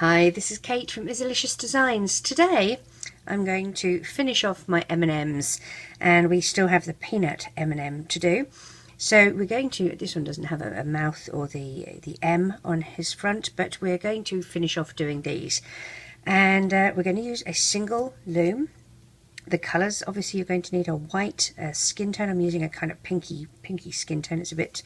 Hi, this is Kate from Izzalicious Designs. Today I'm going to finish off my M&Ms, and we still have the peanut M&M to do. So we're going to, this one doesn't have a mouth or the M on his front, but we're going to finish off doing these. And we're going to use a single loom. The colours, obviously you're going to need a white skin tone. I'm using a kind of pinky skin tone. It's a bit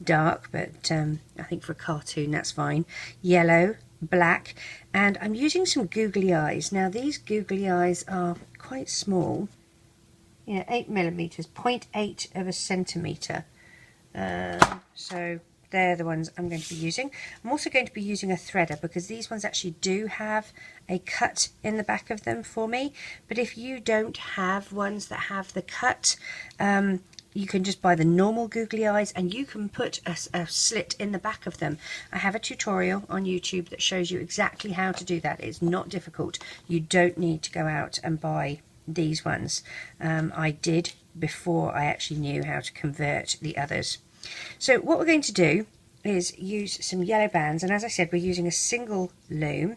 dark, but I think for a cartoon that's fine. Yellow, black, and I'm using some googly eyes. Now these googly eyes are quite small, 8 millimeters, 0.8 of a centimetre. So they're the ones I'm going to be using. I'm also going to be using a threader because these ones actually do have a cut in the back of them for me. But if you don't have ones that have the cut, you can just buy the normal googly eyes and you can put a slit in the back of them. I have a tutorial on YouTube that shows you exactly how to do that. It's not difficult. You don't need to go out and buy these ones. I did before I actually knew how to convert the others. So what we're going to do is use some yellow bands, and as I said, we're using a single loom.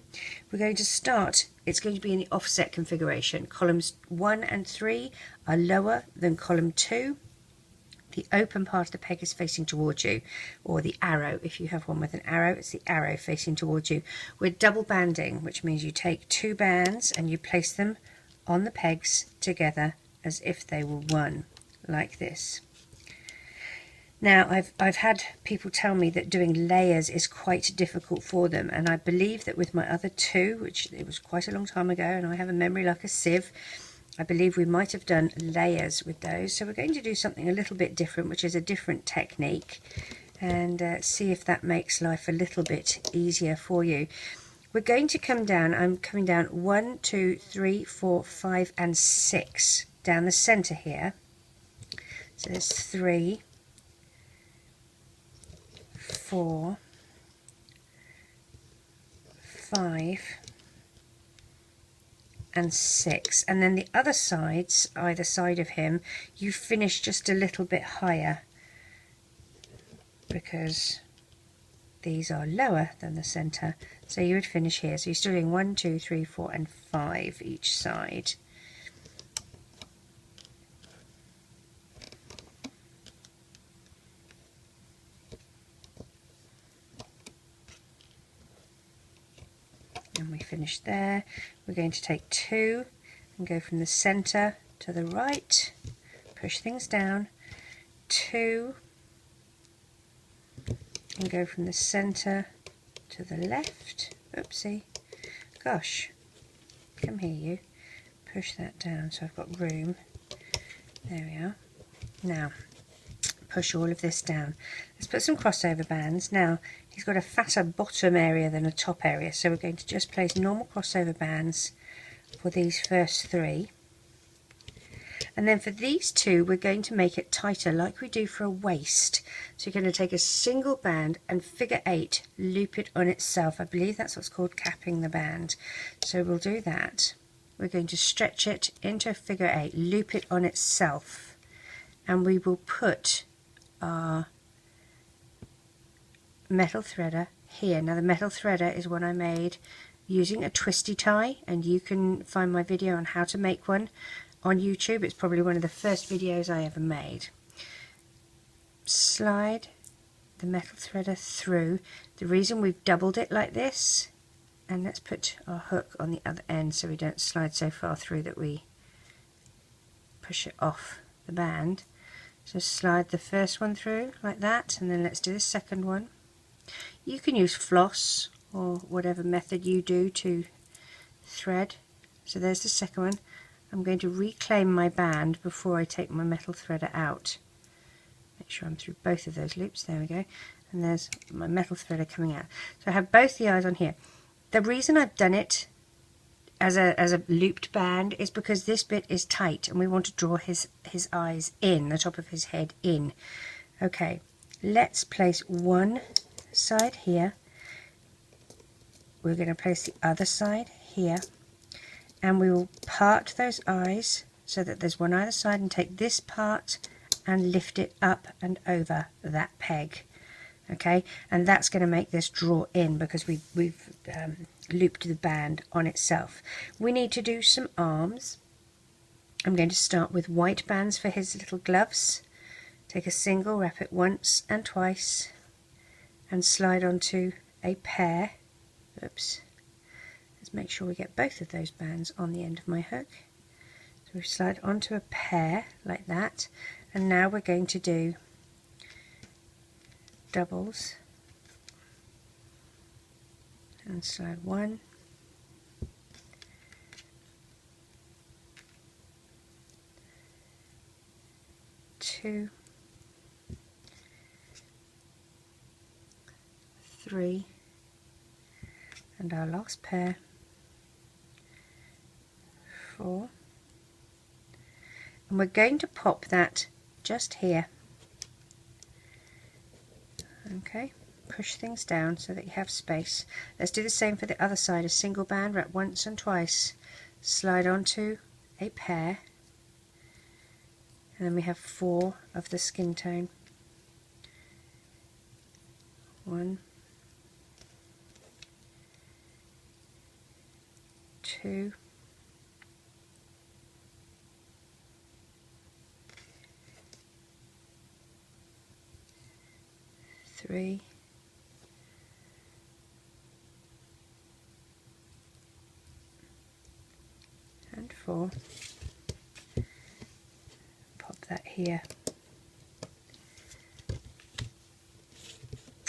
We're going to start, it's going to be in the offset configuration. Columns 1 and 3 are lower than column 2. The open part of the peg is facing towards you, or the arrow. If you have one with an arrow, it's the arrow facing towards you. We're double banding, which means you take 2 bands and you place them on the pegs together as if they were one, like this. Now I've had people tell me that doing layers is quite difficult for them, and I believe that with my other 2, which it was quite a long time ago and I have a memory like a sieve, I believe we might have done layers with those. So we're going to do something a little bit different, which is a different technique, and see if that makes life a little bit easier for you. We're going to come down, I'm coming down 1, 2, 3, 4, 5 and 6 down the centre here. So there's 3, 4, 5 and 6, and then the other sides, either side of him, you finish just a little bit higher because these are lower than the centre, so you would finish here. So you're still doing 1, 2, 3, 4 and 5 each side. And we finish there. We're going to take 2 and go from the centre to the right, push things down, 2, and go from the centre to the left. Oopsie, gosh, come here you, push that down so I've got room. There we are. Now push all of this down. Let's put some crossover bands. Now he's got a fatter bottom area than a top area, so we're going to just place normal crossover bands for these first 3, and then for these 2 we're going to make it tighter like we do for a waist. So you're going to take a single band and figure 8, loop it on itself. I believe that's what's called capping the band. So we'll do that. We're going to stretch it into a figure 8, loop it on itself, and we will put our metal threader here. Now the metal threader is one I made using a twisty tie, and you can find my video on how to make one on YouTube. It's probably one of the first videos I ever made. Slide the metal threader through. The reason we've doubled it like this, and let's put our hook on the other end so we don't slide so far through that we push it off the band. So slide the first one through like that, and then let's do the second one. You can use floss or whatever method you do to thread. So there's the second one. I'm going to reclaim my band before I take my metal threader out. Make sure I'm through both of those loops. There we go. And there's my metal threader coming out. So I have both the eyes on here. The reason I've done it as a looped band is because this bit is tight and we want to draw his eyes in, the top of his head in. Okay, let's place one side here. We're going to place the other side here, and we will part those eyes so that there's one either side, and take this part and lift it up and over that peg. okay, and that's going to make this draw in because we've looped the band on itself. We need to do some arms. I'm going to start with white bands for his little gloves. Take a single, wrap it once and twice, and slide onto a pair. Oops. Let's make sure we get both of those bands on the end of my hook. So we slide onto a pair like that, and now we're going to do doubles and slide 1, 2, 3, and our last pair, 4, and we're going to pop that just here. Okay, push things down so that you have space. Let's do the same for the other side. A single band, wrap once and twice, slide onto a pair, and then we have 4 of the skin tone. 1, 2, 3, and 4. Pop that here.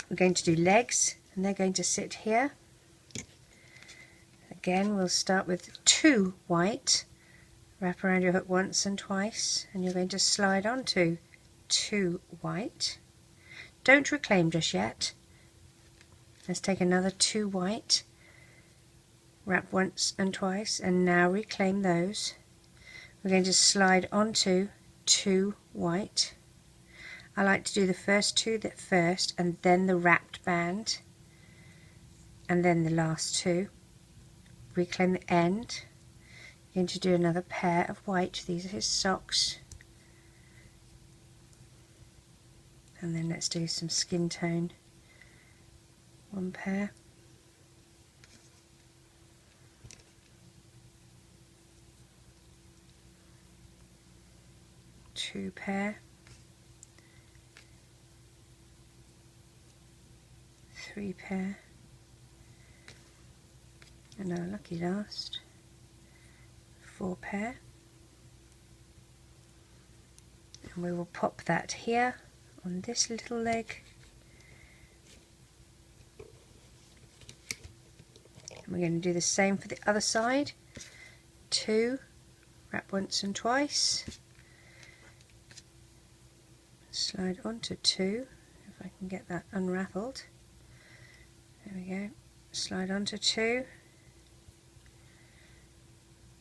We're going to do legs, and they're going to sit here. Again, we'll start with 2 white, wrap around your hook once and twice, and you're going to slide onto 2 white. Don't reclaim just yet. Let's take another 2 white, wrap once and twice, and now reclaim those. We're going to slide onto 2 white. I like to do the first 2 first, and then the wrapped band, and then the last 2. Reclaim the end. You're going to do another pair of white. These are his socks. And then let's do some skin tone. 1 pair. 2 pair. 3 pair. And our lucky last 4 pair, and we will pop that here on this little leg, and we're going to do the same for the other side. 2, wrap once and twice, slide onto 2, if I can get that unraveled, there we go, slide onto 2.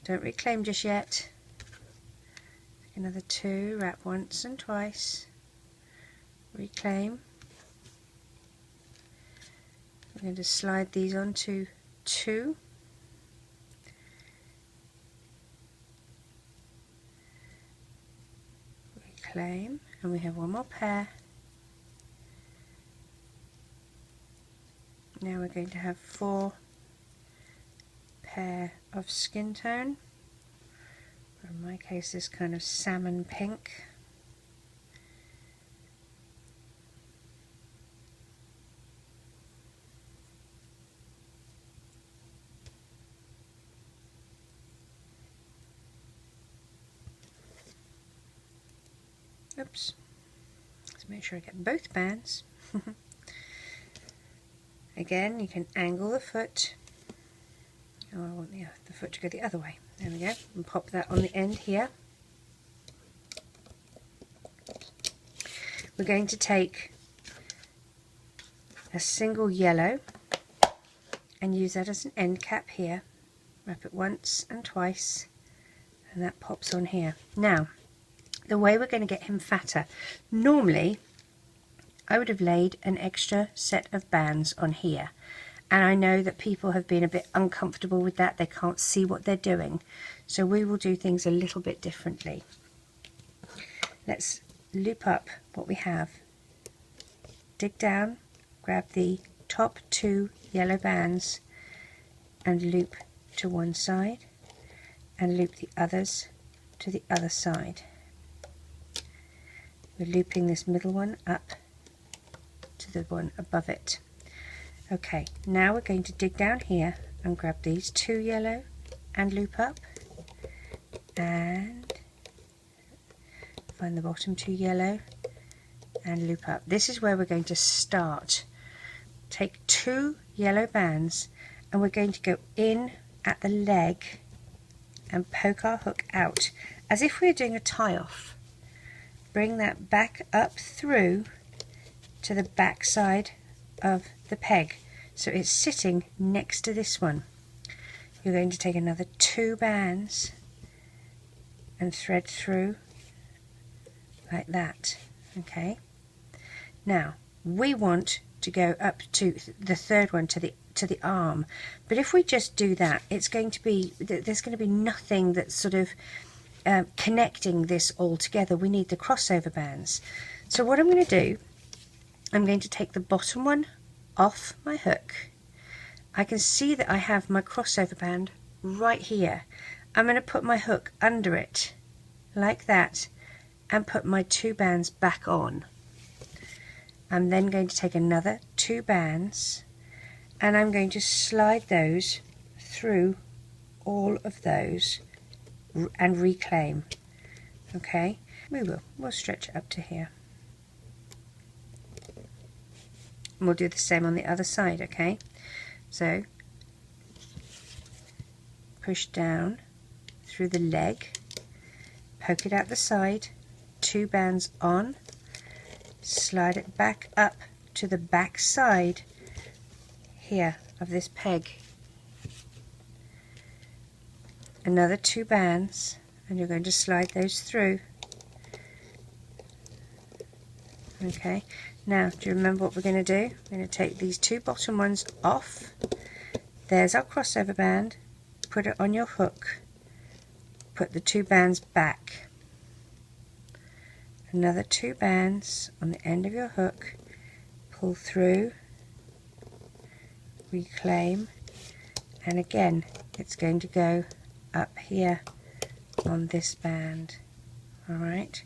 Don't reclaim just yet. Take another 2, wrap once and twice, reclaim. We're going to slide these onto 2. Reclaim, and we have 1 more pair. Now we're going to have 4 pair of skin tone, or in my case this kind of salmon pink. Oops, let's make sure I get both bands. Again, you can angle the foot. Oh, I want the foot to go the other way. There we go. And pop that on the end here. We're going to take a single yellow and use that as an end cap here. Wrap it once and twice, and that pops on here. Now, the way we're going to get him fatter, normally I would have laid an extra set of bands on here, and I know that people have been a bit uncomfortable with that. They can't see what they're doing, so we will do things a little bit differently. Let's loop up what we have, dig down grab the top 2 yellow bands and loop to one side and loop the others to the other side. We're looping this middle one up to the one above it. Okay, now we're going to dig down here and grab these 2 yellow and loop up, and find the bottom 2 yellow and loop up. This is where we're going to start. Take 2 yellow bands and we're going to go in at the leg and poke our hook out as if we were doing a tie-off. Bring that back up through to the back side of the peg, so it's sitting next to this one. You're going to take another 2 bands and thread through like that. Okay, now we want to go up to the 3rd one, to the arm, but if we just do that, it's going to be, there's going to be nothing that's sort of connecting this all together. We need the crossover bands. So what I'm going to do, I'm going to take the bottom one off my hook. I can see that I have my crossover band right here. I'm going to put my hook under it like that and put my 2 bands back on. I'm then going to take another 2 bands and I'm going to slide those through all of those and reclaim. Okay, we'll stretch it up to here. And we'll do the same on the other side. Okay, so push down through the leg, poke it out the side, 2 bands on, slide it back up to the back side here of this peg, another 2 bands, and you're going to slide those through. Okay, now do you remember what we're going to do? We're going to take these 2 bottom ones off. There's our crossover band. Put it on your hook, put the 2 bands back, another 2 bands on the end of your hook, pull through, reclaim, and again it's going to go up here on this band. Alright,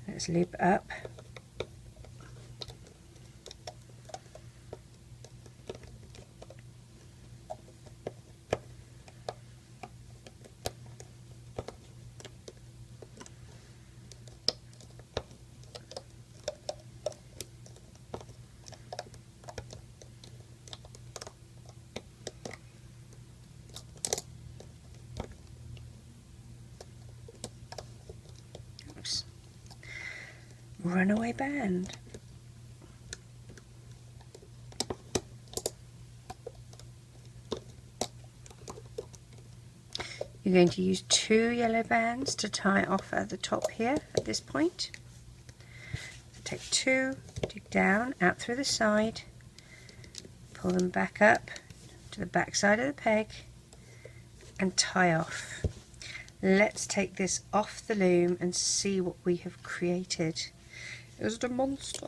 let's loop up. Runaway band. You're going to use 2 yellow bands to tie off at the top here at this point. Take 2, dig down, out through the side, pull them back up to the back side of the peg and tie off. Let's take this off the loom and see what we have created. Is it a monster?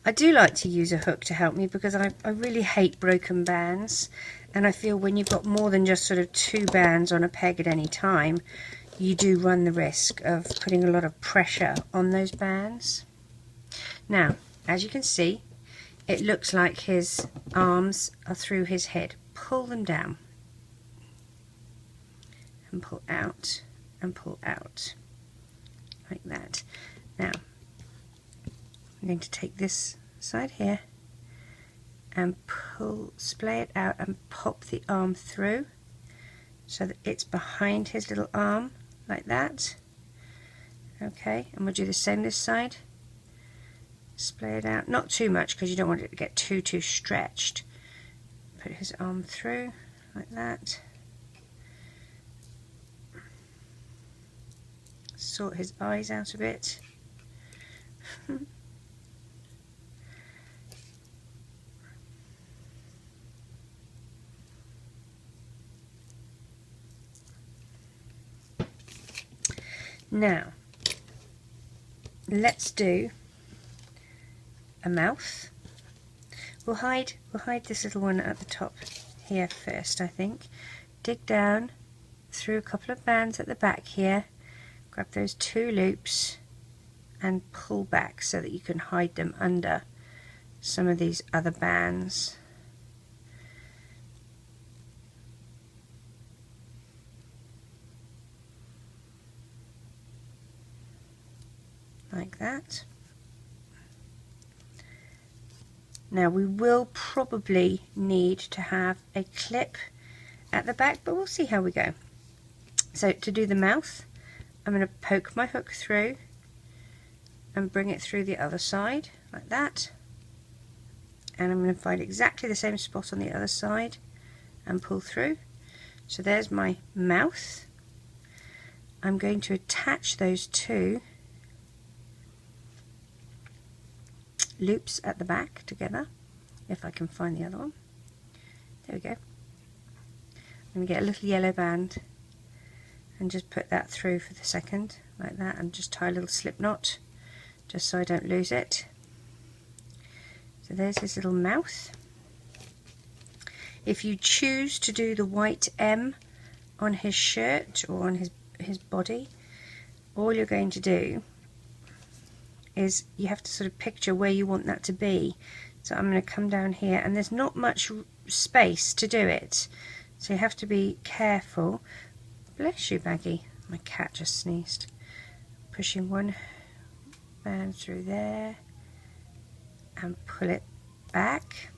I do like to use a hook to help me because I really hate broken bands, and I feel when you've got more than just sort of 2 bands on a peg at any time, you do run the risk of putting a lot of pressure on those bands. Now, as you can see, it looks like his arms are through his head. Pull them down and pull out like that. Now I'm going to take this side here and splay it out and pop the arm through so that it's behind his little arm like that. Okay, and we'll do the same this side. Splay it out, not too much because you don't want it to get too stretched. Put his arm through like that. Sort his eyes out a bit. Now let's do a mouth. We'll hide this little one at the top here first, I think. Dig down through a couple of bands at the back here, grab those 2 loops and pull back so that you can hide them under some of these other bands. Like that. Now we will probably need to have a clip at the back, but we'll see how we go. So to do the mouth, I'm going to poke my hook through and bring it through the other side like that, and I'm going to find exactly the same spot on the other side and pull through. So there's my mouth. I'm going to attach those 2 loops at the back together, if I can find the other one. There we go. I'm going to get a little yellow band and just put that through for the second like that, and just tie a little slip knot just so I don't lose it. So there's his little mouth. If you choose to do the white M on his shirt or on his body, all you're going to do is you have to sort of picture where you want that to be. So I'm going to come down here, and there's not much space to do it, so you have to be careful. Bless you, Baggy. My cat just sneezed. Pushing one band through there and pull it back,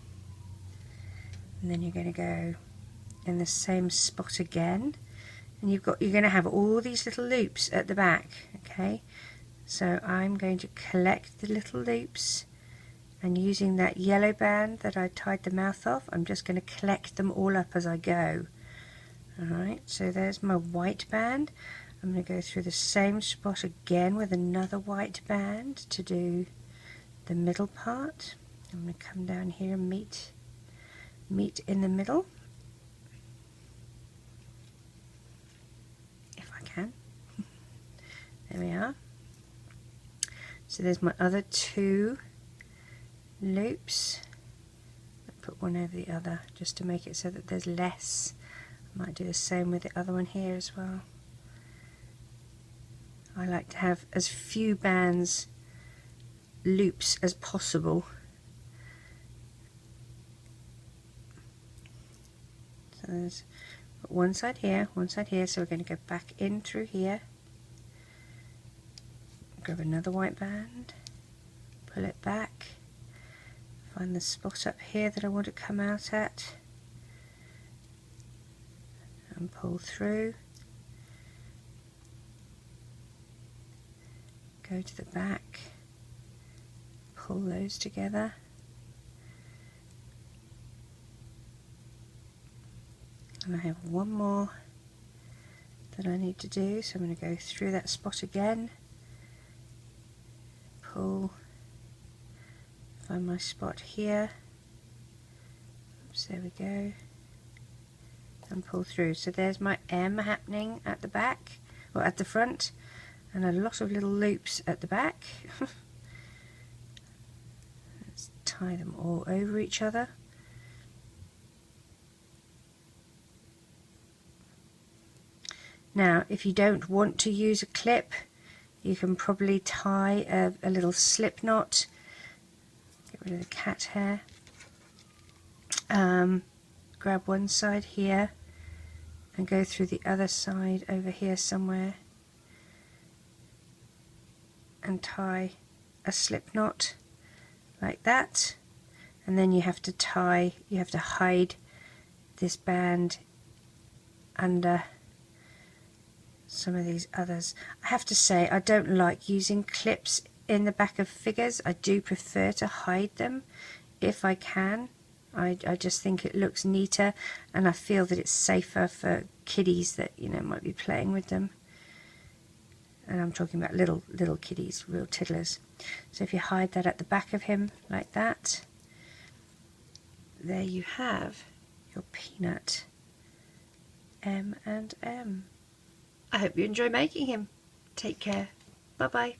and then you're going to go in the same spot again, and you're going to have all these little loops at the back. Okay, so I'm going to collect the little loops, and using that yellow band that I tied the mouth off, I'm just going to collect them all up as I go. Alright, so there's my white band. I'm going to go through the same spot again with another white band to do the middle part. I'm going to come down here and meet in the middle, if I can. There we are. So there's my other 2 loops. I'll put one over the other just to make it so that there's less. I might do the same with the other one here as well. I like to have as few bands, loops as possible. So there's one side here, so we're going to go back in through here, grab another white band, pull it back, find the spot up here that I want to come out at, and pull through, go to the back, pull those together, and I have one more that I need to do, so I'm going to go through that spot again, pull, find my spot here, oops, there we go, and pull through. So there's my M happening at the back, or at the front, and a lot of little loops at the back. Let's tie them all over each other. Now if you don't want to use a clip, you can probably tie a little slip knot. Get rid of the cat hair. Grab one side here and go through the other side over here somewhere and tie a slip knot like that, and then you have to hide this band under some of these others. I have to say, I don't like using clips in the back of figures. I do prefer to hide them if I can. I just think it looks neater, and I feel that it's safer for kiddies that, you know, might be playing with them. And I'm talking about little kiddies, real tiddlers. So if you hide that at the back of him like that, there you have your peanut M&M. I hope you enjoy making him. Take care. Bye bye.